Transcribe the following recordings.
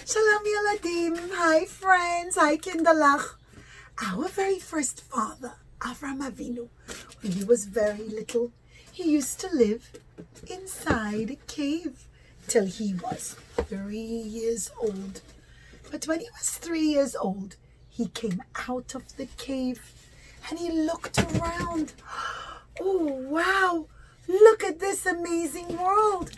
Shalom Yaladim. Hi friends. Hi Kindalach. Our very first father, Avraham Avinu, when he was very little, he used to live inside a cave till he was 3 years old. But when he was 3 years old, he came out of the cave and he looked around. Oh, wow. Look at this amazing world.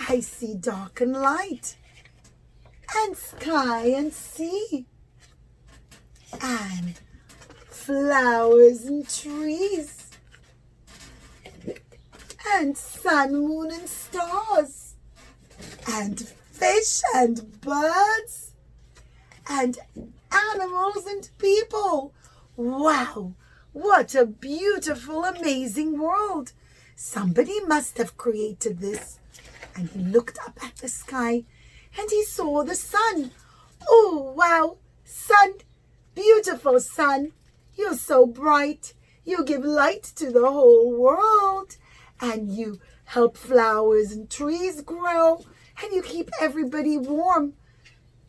I see dark and light, and sky and sea, and flowers and trees, and sun, moon and stars, and fish and birds, and animals and people. Wow, what a beautiful, amazing world. Somebody must have created this. And he looked up at the sky and he saw the sun. Oh, wow, sun, beautiful sun. You're so bright. You give light to the whole world. And you help flowers and trees grow. And you keep everybody warm.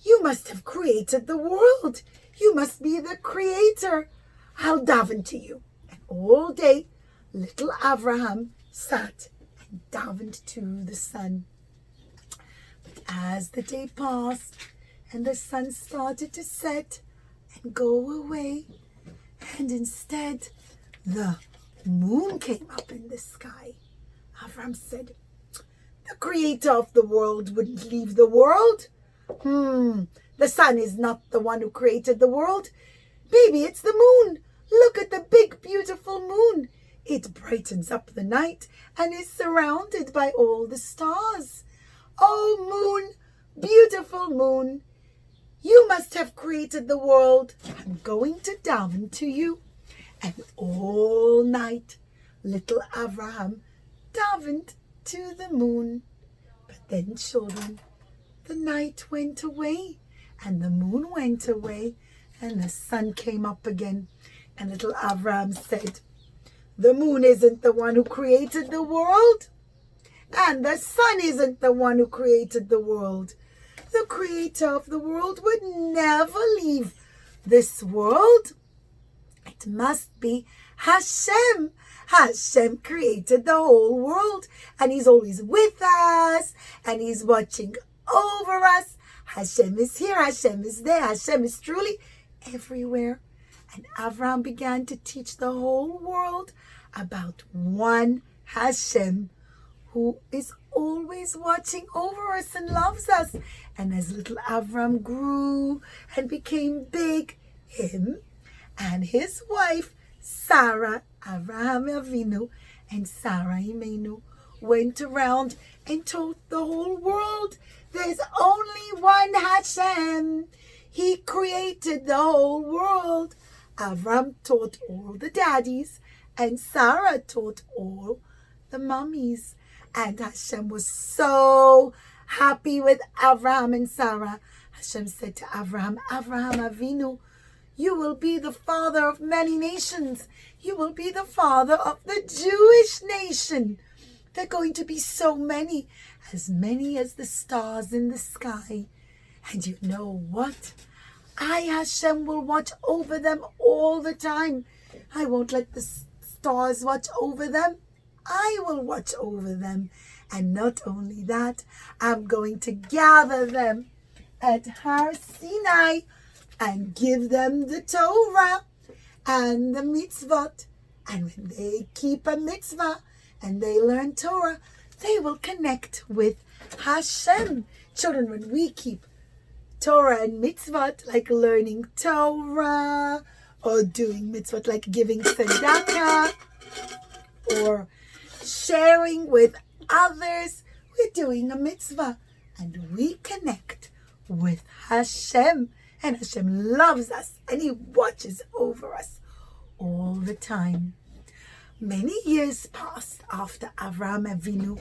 You must have created the world. You must be the creator. I'll daven to you. And all day, little Avraham sat and davened to the sun. But as the day passed and the sun started to set and go away, and instead the moon came up in the sky, Avram said, the creator of the world wouldn't leave the world. The sun is not the one who created the world. Maybe it's the moon. Look at the big, beautiful moon. It brightens up the night and is surrounded by all the stars. Oh, moon, beautiful moon, you must have created the world. I'm going to daven to you. And all night, little Avraham davened to the moon. But then, children, the night went away and the moon went away and the sun came up again. And little Avraham said, the moon isn't the one who created the world, and the sun isn't the one who created the world. The creator of the world would never leave this world. It must be Hashem. Hashem created the whole world, and he's always with us, and he's watching over us. Hashem is here, Hashem is there, Hashem is truly everywhere. And Avraham began to teach the whole world about one Hashem who is always watching over us and loves us. And as little Avraham grew and became big, him and his wife, Sarah, Avraham Avinu, and Sarah Imenu, went around and told the whole world, there's only one Hashem. He created the whole world. Avram taught all the daddies, and Sarah taught all the mummies. And Hashem was so happy with Avraham and Sarah. Hashem said to Avraham, Avraham Avinu, you will be the father of many nations. You will be the father of the Jewish nation. They're going to be so many as the stars in the sky. And you know what? I, Hashem, will watch over them all the time. I won't let the stars watch over them. I will watch over them. And not only that, I'm going to gather them at Har Sinai and give them the Torah and the mitzvot. And when they keep a mitzvah and they learn Torah, they will connect with Hashem. Children, when we keep Torah and mitzvot, like learning Torah, or doing mitzvot like giving tzedakah, or sharing with others, we're doing a mitzvah. And we connect with Hashem. And Hashem loves us, and he watches over us all the time. Many years passed after Avraham Avinu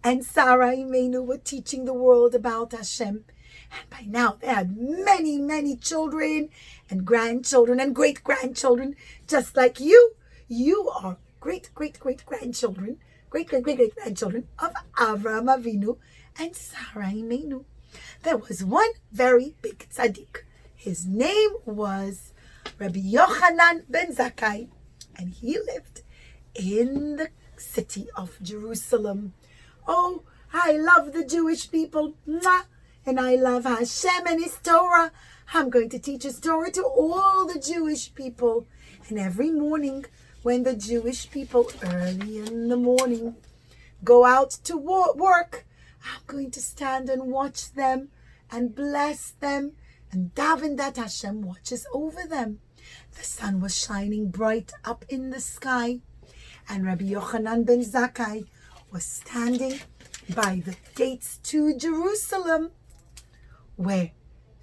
and Sarah Imenu were teaching the world about Hashem. And by now they had many, many children and grandchildren and great-grandchildren, just like you. You are great-great-great-grandchildren, great-great-great-grandchildren of Avraham Avinu and Sarah Imenu. There was one very big tzaddik. His name was Rabbi Yochanan ben Zakkai, and he lived in the city of Jerusalem. Oh, I love the Jewish people, and I love Hashem and His Torah. I'm going to teach His Torah to all the Jewish people. And every morning, when the Jewish people, early in the morning, go out to work, I'm going to stand and watch them and bless them and daven that Hashem watches over them. The sun was shining bright up in the sky, and Rabbi Yochanan ben Zakkai was standing by the gates to Jerusalem, where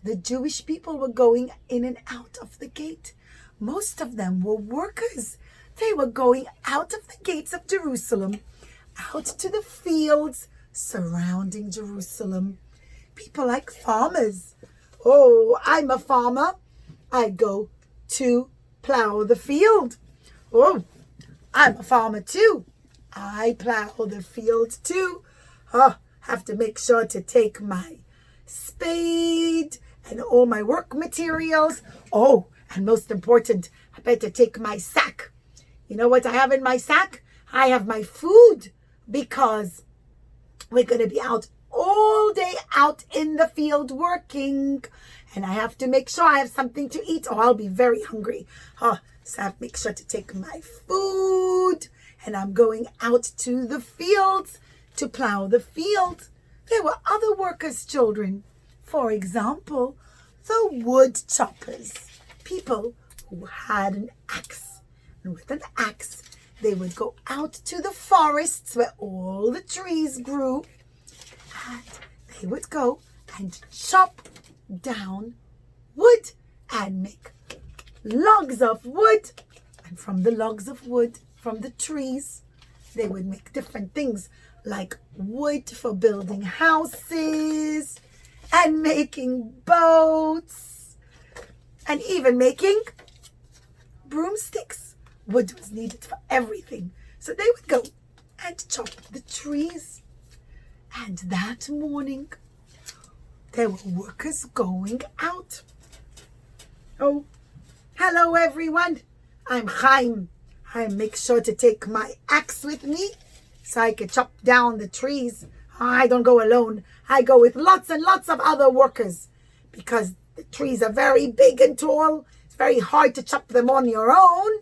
the Jewish people were going in and out of the gate. Most of them were workers. They were going out of the gates of Jerusalem, out to the fields surrounding Jerusalem. People like farmers. Oh, I'm a farmer. I go to plow the field. Oh, I'm a farmer too. I plow the field too. Oh, have to make sure to take my spade and all my work materials. Oh, and most important, I better take my sack. You know what I have in my sack? I have my food, because we're going to be out all day out in the field working. And I have to make sure I have something to eat, or I'll be very hungry. So I have to make sure to take my food. And I'm going out to the fields to plow the field. There were other workers' children. For example, the wood choppers. People who had an axe. And with an axe, they would go out to the forests where all the trees grew. And they would go and chop down wood and make logs of wood. And from the logs of wood, from the trees, they would make different things like wood for building houses and making boats and even making broomsticks. Wood was needed for everything. So they would go and chop the trees. And that morning, there were workers going out. Oh, hello everyone. I'm Chaim. I make sure to take my axe with me so I can chop down the trees. I don't go alone. I go with lots and lots of other workers, because the trees are very big and tall. It's very hard to chop them on your own,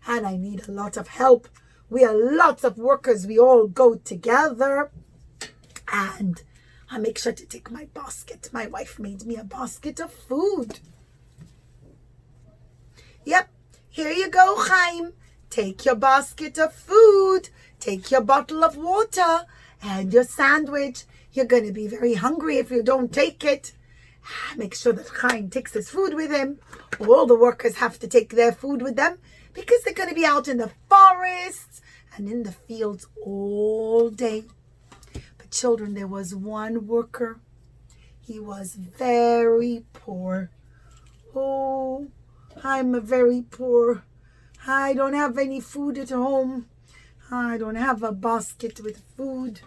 and I need a lot of help. We are lots of workers. We all go together, and I make sure to take my basket. My wife made me a basket of food. Yep, here you go, Chaim. Take your basket of food. Take your bottle of water and your sandwich. You're going to be very hungry if you don't take it. Make sure that Chaim takes his food with him. All the workers have to take their food with them, because they're going to be out in the forests and in the fields all day. But children, there was one worker. He was very poor. Oh, I'm very poor. I don't have any food at home. I don't have a basket with food.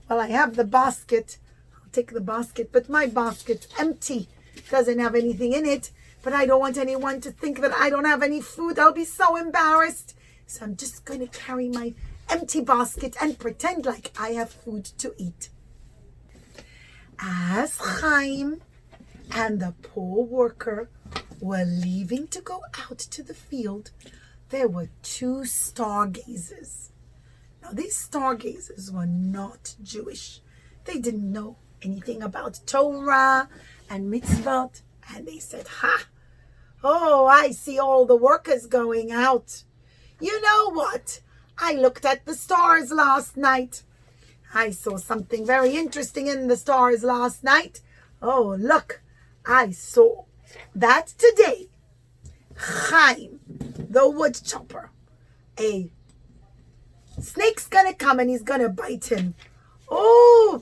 Well, I have the basket. I'll take the basket, but my basket's empty. It doesn't have anything in it. But I don't want anyone to think that I don't have any food. I'll be so embarrassed. So I'm just going to carry my empty basket and pretend like I have food to eat. As Chaim and the poor worker were leaving to go out to the field, there were two stargazers. Now, these stargazers were not Jewish. They didn't know anything about Torah and mitzvah. And they said, oh, I see all the workers going out. You know what? I looked at the stars last night. I saw something very interesting in the stars last night. Oh, look, I saw that today. Chaim, the wood chopper, a snake's gonna come and he's gonna bite him. Oh,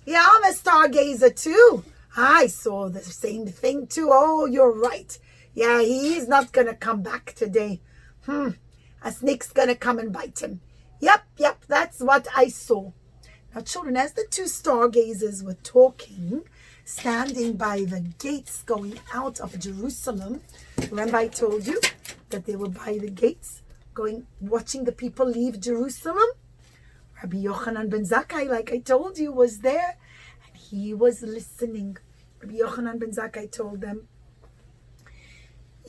yeah, I'm a stargazer too. I saw the same thing too. Oh, you're right. Yeah, he's not gonna come back today. A snake's gonna come and bite him. Yep, that's what I saw. Now, children, as the two stargazers were talking, standing by the gates going out of Jerusalem. Remember I told you that they were by the gates, watching the people leave Jerusalem? Rabbi Yochanan ben Zakkai, like I told you, was there, and he was listening. Rabbi Yochanan ben Zakkai told them,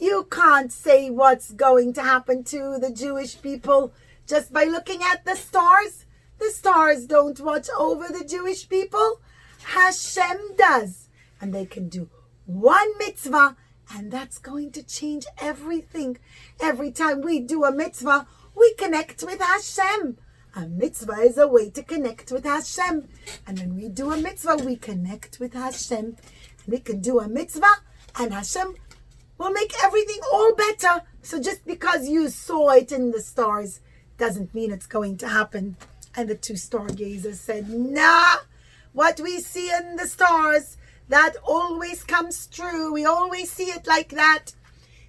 you can't say what's going to happen to the Jewish people just by looking at the stars. The stars don't watch over the Jewish people. Hashem does. And they can do one mitzvah, and that's going to change everything. Every time we do a mitzvah, we connect with Hashem. A mitzvah is a way to connect with Hashem. And when we do a mitzvah, we connect with Hashem. And we can do a mitzvah, and Hashem will make everything all better. So just because you saw it in the stars doesn't mean it's going to happen. And the two stargazers said, nah, what we see in the stars, that always comes true. We always see it like that.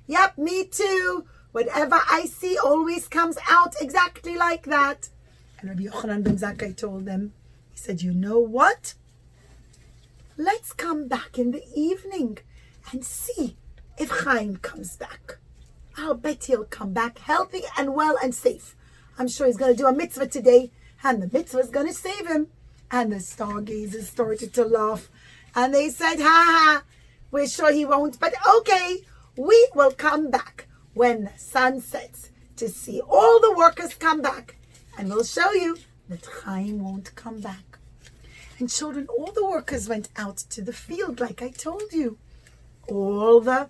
Yep, me too. Whatever I see always comes out exactly like that. And Rabbi Yochanan ben Zakkai told them, he said, you know what? Let's come back in the evening and see if Chaim comes back. I'll bet he'll come back healthy and well and safe. I'm sure he's going to do a mitzvah today, and the mitzvah is going to save him. And the stargazers started to laugh. And they said, ha, we're sure he won't. But okay, we will come back when the sun sets to see all the workers come back. And we'll show you that Chaim won't come back. And children, all the workers went out to the field like I told you. All the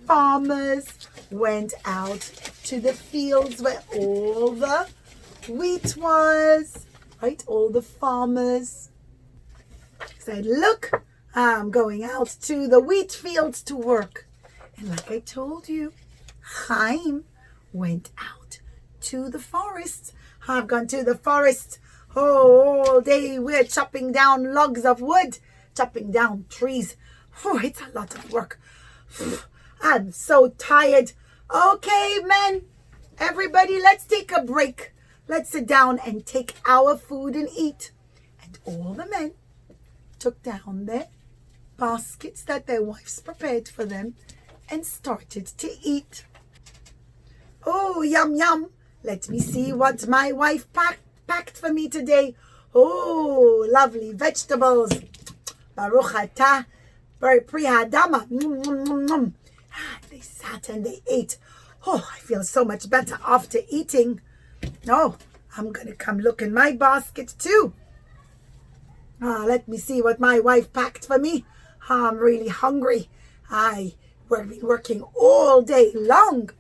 farmers went out to the fields where all the wheat was. Right? All the farmers said, look, I'm going out to the wheat fields to work. And like I told you, Chaim went out to the forest. I've gone to the forest. Oh, all day we're chopping down logs of wood, chopping down trees. Oh, it's a lot of work. I'm so tired. Okay, men, everybody, let's take a break. Let's sit down and take our food and eat. And all the men took down their baskets that their wives prepared for them and started to eat. Oh, yum, yum. Let me see what my wife packed for me today. Oh, lovely vegetables. Baruch atah, pri hadama. They sat and they ate. Oh, I feel so much better after eating. Oh, I'm going to come look in my basket too. Let me see what my wife packed for me. I'm really hungry. We've been working all day long.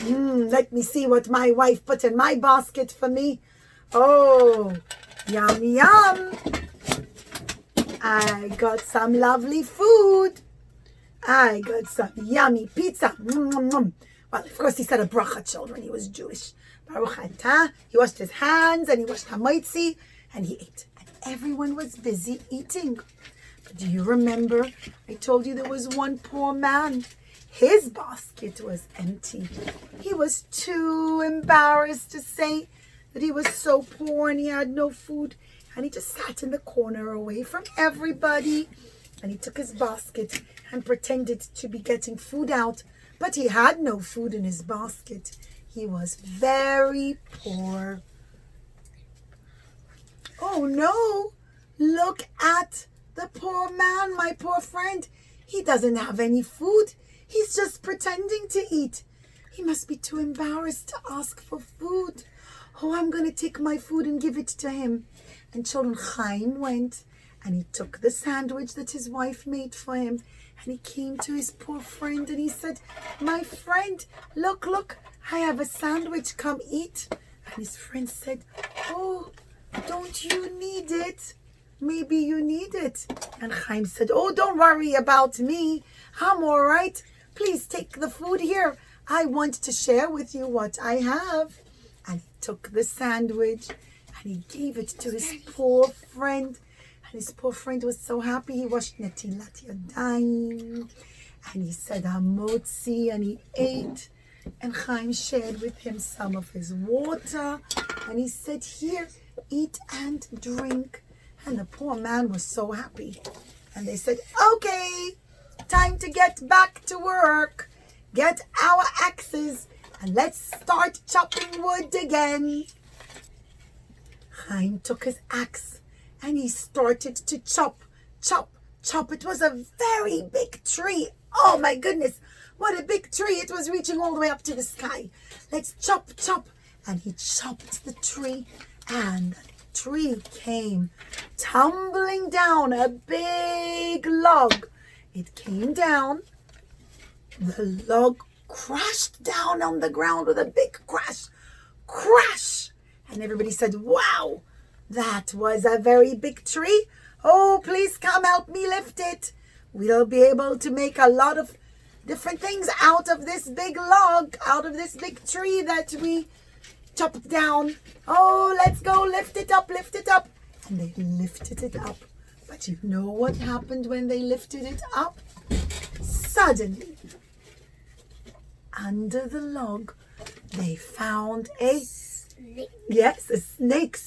Let me see what my wife put in my basket for me. Oh, yum, yum. I got some lovely food. I got some yummy pizza. Well, of course, he said a bracha, children. He was Jewish. Baruch atah. He washed his hands and he washed hamoitzi and he ate. And everyone was busy eating. But do you remember? I told you there was one poor man. His basket was empty. He was too embarrassed to say that he was so poor and he had no food. And he just sat in the corner away from everybody. And he took his basket and pretended to be getting food out. But he had no food in his basket. He was very poor. Oh no! Look at the poor man, my poor friend. He doesn't have any food. He's just pretending to eat. He must be too embarrassed to ask for food. Oh, I'm going to take my food and give it to him. And children, Chaim went and he took the sandwich that his wife made for him. And he came to his poor friend and he said, my friend, look, I have a sandwich. Come eat. And his friend said, oh, don't you need it? Maybe you need it. And Chaim said, oh, don't worry about me. I'm all right. Please take the food here. I want to share with you what I have. And he took the sandwich and he gave it to his poor friend. And his poor friend was so happy. He washed netilat yadayim. And he said hamotzi and he ate. And Chaim shared with him some of his water. And he said, here, eat and drink. And the poor man was so happy. And they said, okay, time to get back to work. Get our axes and let's start chopping wood again. Chaim took his axe and he started to chop. It was a very big tree. Oh my goodness, what a big tree. It was reaching all the way up to the sky. Let's chop. And he chopped the tree and the tree came tumbling down, a big log. It came down. The log crashed down on the ground with a big crash. And everybody said, wow, that was a very big tree. Oh, please come help me lift it. We'll be able to make a lot of different things out of this big log, out of this big tree that we chopped down. Oh, let's go lift it up. And they lifted it up. But you know what happened when they lifted it up? Suddenly, under the log, they found a snake. Yes, a snake.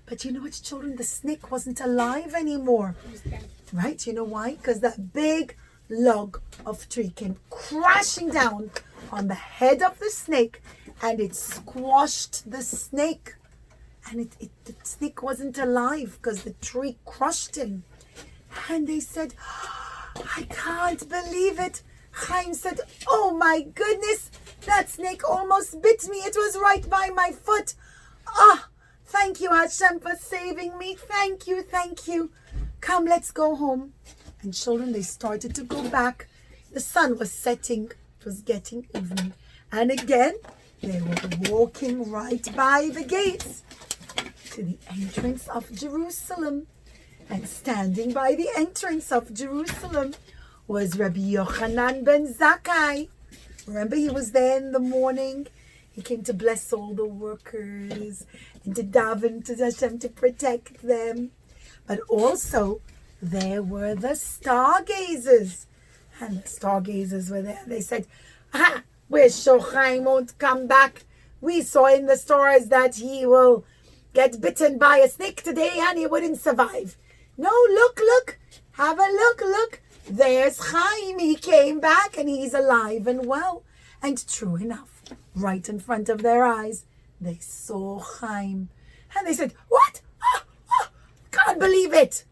But you know what, children? The snake wasn't alive anymore. Right? You know why? Because that big log of tree came crashing down on the head of the snake and it squashed the snake. And the snake wasn't alive because the tree crushed him. And they said, I can't believe it. Chaim said, oh my goodness, that snake almost bit me. It was right by my foot. Thank you, Hashem, for saving me. Thank you. Come, let's go home. And children, they started to go back. The sun was setting. It was getting evening. And again, they were walking right by the gates to the entrance of Jerusalem. And standing by the entrance of Jerusalem was Rabbi Yochanan ben Zakkai. Remember, he was there in the morning. He came to bless all the workers and to daven to Hashem to protect them. But also, there were the stargazers. And the stargazers were there. They said, we're sure Chaim won't come back. We saw in the stars that he will get bitten by a snake today and he wouldn't survive. No, look. Have a look. There's Chaim. He came back and he's alive and well. And true enough, right in front of their eyes, they saw Chaim. And they said, what? Can't believe it.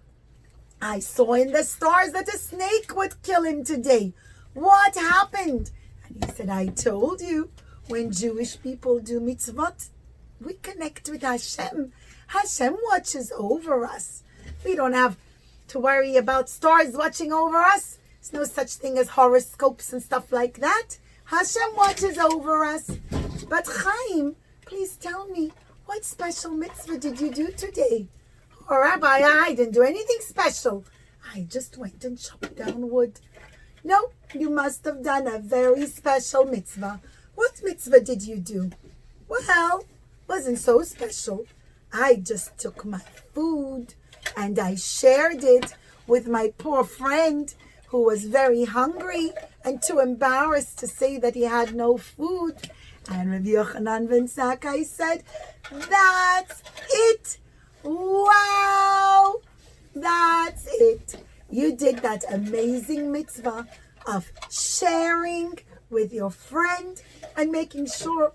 I saw in the stars that a snake would kill him today. What happened? And he said, I told you, when Jewish people do mitzvot, we connect with Hashem. Hashem watches over us. We don't have to worry about stars watching over us. There's no such thing as horoscopes and stuff like that. Hashem watches over us. But Chaim, please tell me, what special mitzvah did you do today? Oh, Rabbi, I didn't do anything special. I just went and chopped down wood. No, you must have done a very special mitzvah. What mitzvah did you do? Well, wasn't so special. I just took my food and I shared it with my poor friend who was very hungry and too embarrassed to say that he had no food. And Rabbi Yochanan ben Zakkai said, that's it. Wow, that's it. You did that amazing mitzvah of sharing with your friend and making sure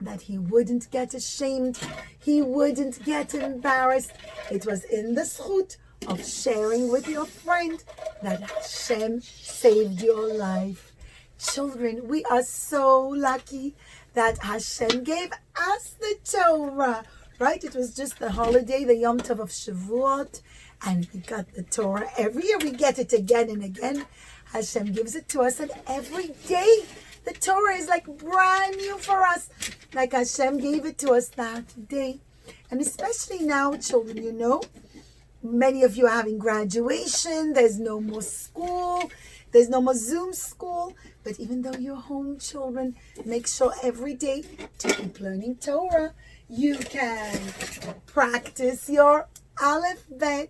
that he wouldn't get ashamed, he wouldn't get embarrassed. It was in the zchut of sharing with your friend that Hashem saved your life. Children, we are so lucky that Hashem gave us the Torah. Right? It was just the holiday, the Yom Tov of Shavuot, and we got the Torah. Every year we get it again and again. Hashem gives it to us, and every day the Torah is like brand new for us, like Hashem gave it to us that day. And especially now, children, you know, many of you are having graduation, there's no more school, there's no more Zoom school. But even though you're home, children, make sure every day to keep learning Torah. You can practice your alphabet.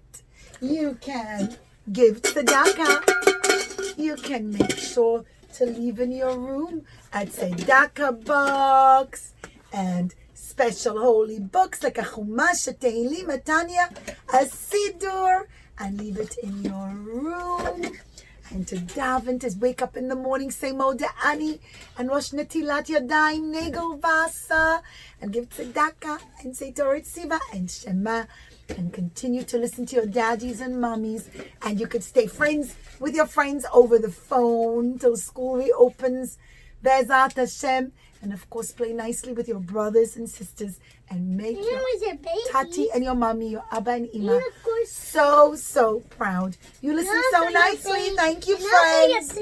You can give tzedakah. You can make sure to leave in your room a tzedakah box and special holy books like a Chumash, a Tehillim, a Tanya, a Siddur, and leave it in your room. And to daven, to wake up in the morning, say Modeh Ani, and wash Netilat Yadayim, Negel Vasa, and give tzedakah, and say Torah Tziva, and Shema, and continue to listen to your daddies and mommies. And you could stay friends with your friends over the phone till school reopens, Be'ezat Hashem. And of course, play nicely with your brothers and sisters, and make your tati and your mommy, your abba and ima, so proud. You listen so nicely. Thank you, friends.